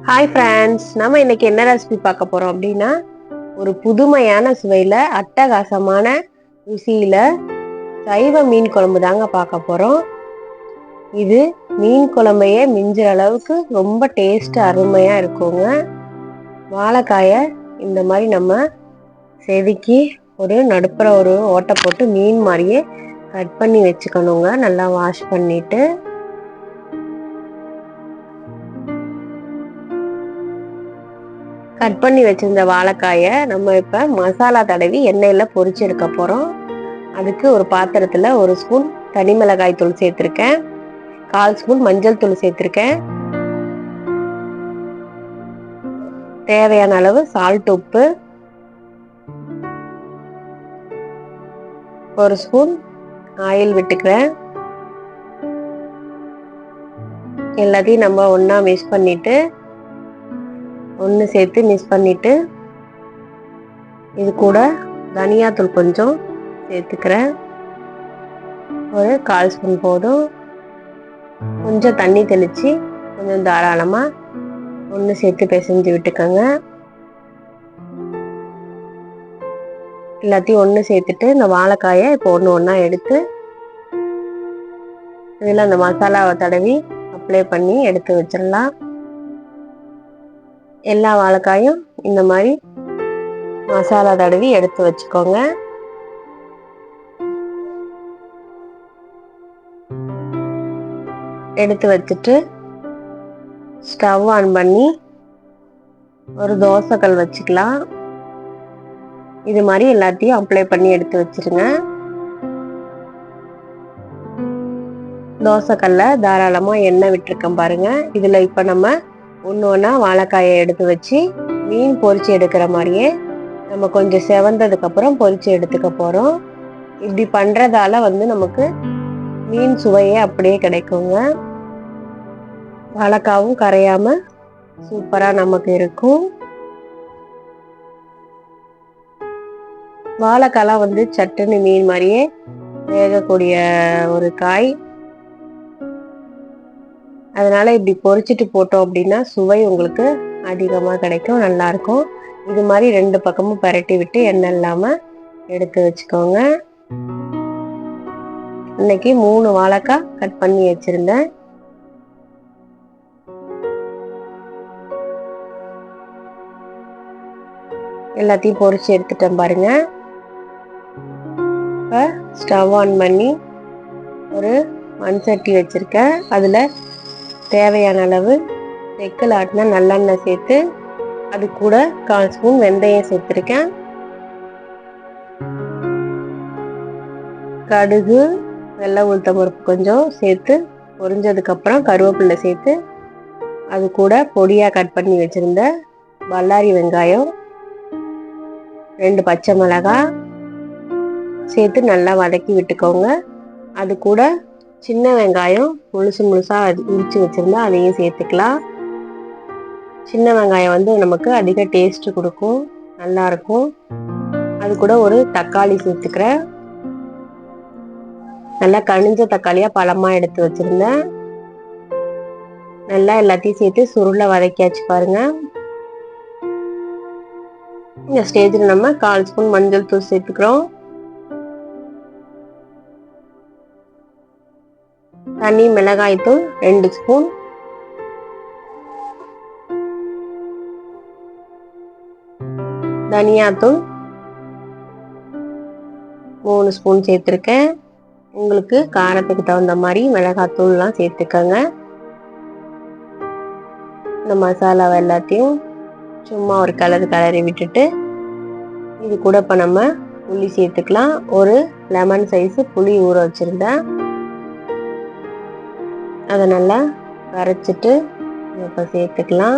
Hi friends, நம்ம இன்னைக்கு என்ன ரெசிபி பார்க்க போறோம் அப்படின்னா, ஒரு புதுமையான சுவையில அட்டகாசமான ருசியில சைவ மீன் குழம்பு தாங்க பார்க்க போறோம். இது மீன் குழம்பையே மிஞ்சுற அளவுக்கு ரொம்ப டேஸ்ட் அருமையா இருக்குங்க. வாழைக்காய இந்த மாதிரி நம்ம செதுக்கி ஒரு நடுப்புற ஒரு ஓட்டை போட்டு மீன் மாதிரியே கட் பண்ணி வச்சுக்கணுங்க. நல்லா வாஷ் பண்ணிட்டு கட் பண்ணி வச்சிருந்த வாழைக்காயை நம்ம இப்போ மசாலா தடவி எண்ணெயில் பொரிச்சு எடுக்க போகிறோம். அதுக்கு ஒரு பாத்திரத்தில் 1 ஸ்பூன் தனி மிளகாய் தூள் சேர்த்துருக்கேன், 1/4 ஸ்பூன் மஞ்சள் தூள் சேர்த்துருக்கேன், தேவையான அளவு சால்ட் உப்பு, 1 ஸ்பூன் ஆயில் விட்டுக்கிறேன். எல்லாத்தையும் நம்ம ஒன்றா மிக்ஸ் பண்ணிட்டு ஒன்று சேர்த்து மிக்ஸ் பண்ணிட்டு இது கூட தனியாத்தூள் கொஞ்சம் சேர்த்துக்கிறேன். ஒரு 1/4 ஸ்பூன் போதும். கொஞ்சம் தண்ணி தெளித்து கொஞ்சம் தாராளமாக ஒன்று சேர்த்து பிசைஞ்சு விட்டுக்கோங்க. எல்லாத்தையும் ஒன்று சேர்த்துட்டு இந்த வாழைக்காயை இப்போ ஒன்று ஒன்றா எடுத்து இதில் அந்த மசாலாவை தடவி அப்ளை பண்ணி எடுத்து வச்சிடலாம். எல்லா வாழைக்காயும் இந்த மாதிரி மசாலா தடவி எடுத்து வச்சுக்கோங்க. எடுத்து வச்சுட்டு ஸ்டவ் ஆன் பண்ணி ஒரு தோசைக்கல் வச்சுக்கலாம். இது மாதிரி எல்லாத்தையும் அப்ளை பண்ணி எடுத்து வச்சிருங்க. தோசைக்கல்ல தாராளமாக எண்ணெய் விட்டுருக்கேன் பாருங்க. இதில் இப்போ நம்ம ஒன்று ஒன்றா வாழைக்காயை எடுத்து வச்சு மீன் பொரிச்சு எடுக்கிற மாதிரியே நம்ம கொஞ்சம் செவந்ததுக்கப்புறம் பொரிச்சு எடுத்துக்க போகிறோம். இப்படி பண்ணுறதால நமக்கு மீன் சுவையே அப்படியே கிடைக்குங்க. வாழைக்காவும் கரையாமல் சூப்பராக நமக்கு இருக்கும். வாழைக்காலாம் சட்டுன்னு மீன் மாதிரியே வேகக்கூடிய ஒரு காய். அதனால இப்படி பொரிச்சிட்டு போட்டோம் அப்படின்னா சுவை உங்களுக்கு அதிகமாக கிடைக்கும், நல்லாயிருக்கும். இது மாதிரி 2 பக்கமும் பரட்டி விட்டு எண்ணெய் இல்லாமல் எடுத்து வச்சுக்கோங்க. இன்னைக்கு 3 வாழைக்காய் கட் பண்ணி வச்சிருந்தேன். எல்லாத்தையும் பொரிச்சு எடுத்துட்டேன் பாருங்க. இப்போ ஸ்டவ் ஆன் பண்ணி ஒரு மண் சட்டி வச்சிருக்கேன். அதில் தேவையான அளவு செக்கில் ஆட்டின நல்லெண்ணெய் சேர்த்து அது கூட 1/4 ஸ்பூன் வெந்தயம் சேர்த்துருக்கேன். கடுகு, வெள்ளை உளுத்தம் பருப்பு கொஞ்சம் சேர்த்து பொரிஞ்சதுக்கப்புறம் கருவேப்பிலை சேர்த்து அது கூட பொடியாக கட் பண்ணி வச்சுருந்த பல்லாரி வெங்காயம், 2 பச்சை மிளகாய் சேர்த்து நல்லா வதக்கி விட்டுக்கோங்க. அது கூட சின்ன வெங்காயம் முழுசாக உரிச்சு வச்சுருந்தா அதையும் சேர்த்துக்கலாம். சின்ன வெங்காயம் நமக்கு அதிக டேஸ்ட் கொடுக்கும், நல்லாயிருக்கும். அது கூட ஒரு தக்காளி சேர்த்துக்கிறேன். நல்லா கனிஞ்ச தக்காளியாக பழமாக எடுத்து வச்சுருந்தேன். நல்லா எல்லாத்தையும் சேர்த்து சுருளை வதக்கியாச்சு பாருங்க. இந்த ஸ்டேஜில் நம்ம 1/4 ஸ்பூன் மஞ்சள் தூள் சேர்த்துக்கிறோம். தனி மிளகாய் தூள் 2 ஸ்பூன், தனியாத்தூள் 3 ஸ்பூன் சேர்த்துருக்கேன். உங்களுக்கு காரத்துக்கு தகுந்த மாதிரி மிளகாத்தூள்லாம் சேர்த்துக்கோங்க. இந்த மசாலாவை எல்லாத்தையும் சும்மா ஒரு கலரி விட்டுட்டு இது கூட இப்போ நம்ம புளி சேர்த்துக்கலாம். ஒரு லெமன் சைஸு புளி ஊற வச்சுருந்தேன். அதை நல்லா கரைச்சிட்டு இப்போ சேர்த்துக்கலாம்.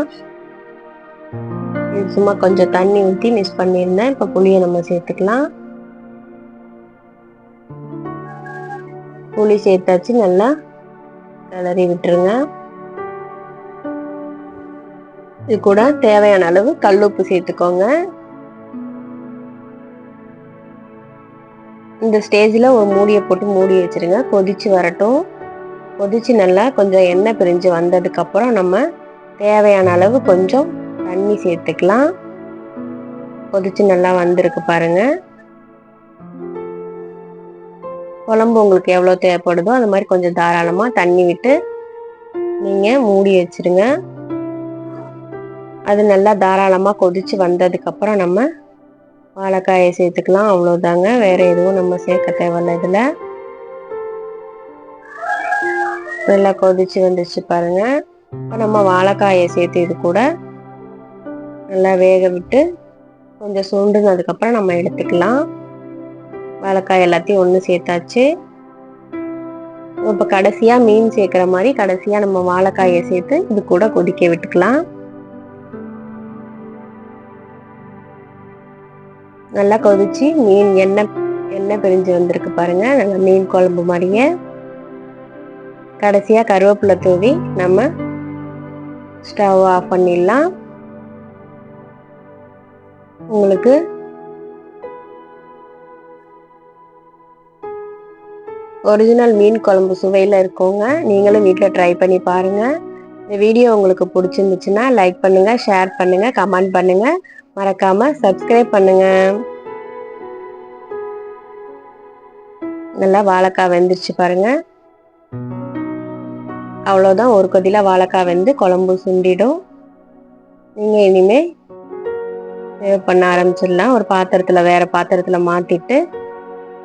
இது சும்மா கொஞ்சம் தண்ணி ஊற்றி மிக்ஸ் பண்ணியிருந்தேன். இப்போ புளியை நம்ம சேர்த்துக்கலாம். புளி சேர்த்தாச்சு, நல்லா கிளறி விட்டுருங்க. இது கூட தேவையான அளவு கல்லுப்பு சேர்த்துக்கோங்க. இந்த ஸ்டேஜில் ஒரு மூடியை போட்டு மூடி வச்சுருங்க. கொதிச்சு வரட்டும். கொதிச்சு நல்லா கொஞ்சம் எண்ணெய் பிரிஞ்சு வந்ததுக்கப்புறம் நம்ம தேவையான அளவு கொஞ்சம் தண்ணி சேர்த்துக்கலாம். கொதிச்சு நல்லா வந்திருக்கு பாருங்க. குழம்பு உங்களுக்கு எவ்வளோ தேவைப்படுதோ அது மாதிரி கொஞ்சம் தாராளமாக தண்ணி விட்டு நீங்கள் மூடி வச்சிருங்க. அது நல்லா தாராளமாக கொதிச்சு வந்ததுக்கப்புறம் நம்ம வாழைக்காயை சேர்த்துக்கலாம். அவ்வளோதாங்க, வேற எதுவும் நம்ம சேர்க்க தேவையில்ல. இதில் நல்லா கொதிச்சு வந்துச்சு பாருங்க. இப்போ நம்ம வாழைக்காயை சேர்த்து இது கூட நல்லா வேக விட்டு கொஞ்சம் சுண்டுனதுக்கப்புறம் நம்ம எடுத்துக்கலாம். வாழைக்காய் எல்லாத்தையும் ஒன்று சேர்த்தாச்சு. இப்போ கடைசியாக மீன் சேர்க்குற மாதிரி கடைசியாக நம்ம வாழைக்காயை சேர்த்து இது கூட கொதிக்க விட்டுக்கலாம். நல்லா கொதிச்சு மீன் எண்ணெய் பிரிஞ்சு வந்திருக்கு பாருங்க. நல்லா மீன் குழம்பு மாதிரியே. கடைசியாக கருவேப்பிலை தூவி நம்ம ஸ்டவ் ஆஃப் பண்ணிடலாம். உங்களுக்கு ஒரிஜினல் மீன் குழம்பு சுவையில் இருக்கோங்க. நீங்களும் வீட்டில் ட்ரை பண்ணி பாருங்கள். இந்த வீடியோ உங்களுக்கு பிடிச்சிருந்துச்சுன்னா லைக் பண்ணுங்கள், ஷேர் பண்ணுங்கள், கமெண்ட் பண்ணுங்கள், மறக்காமல் சப்ஸ்கிரைப் பண்ணுங்கள். நல்லா வாழைக்காய் வெந்துருச்சு பாருங்கள். அவ்வளோதான், ஒரு கொதியில் வாழைக்காய் வெந்து குழம்பு சுண்டிடும். நீங்கள் இனிமேல் சேவ் பண்ண ஆரம்பிச்சிடலாம். ஒரு பாத்திரத்தில் வேறு பாத்திரத்தில் மாற்றிட்டு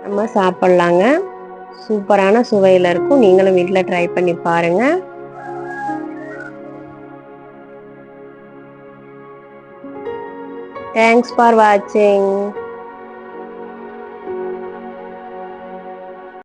நம்ம சாப்பிட்லாங்க. சூப்பரான சுவையில் இருக்கும். நீங்களும் வீட்டில் ட்ரை பண்ணி பாருங்கள். தேங்க்ஸ் ஃபார் வாட்சிங்.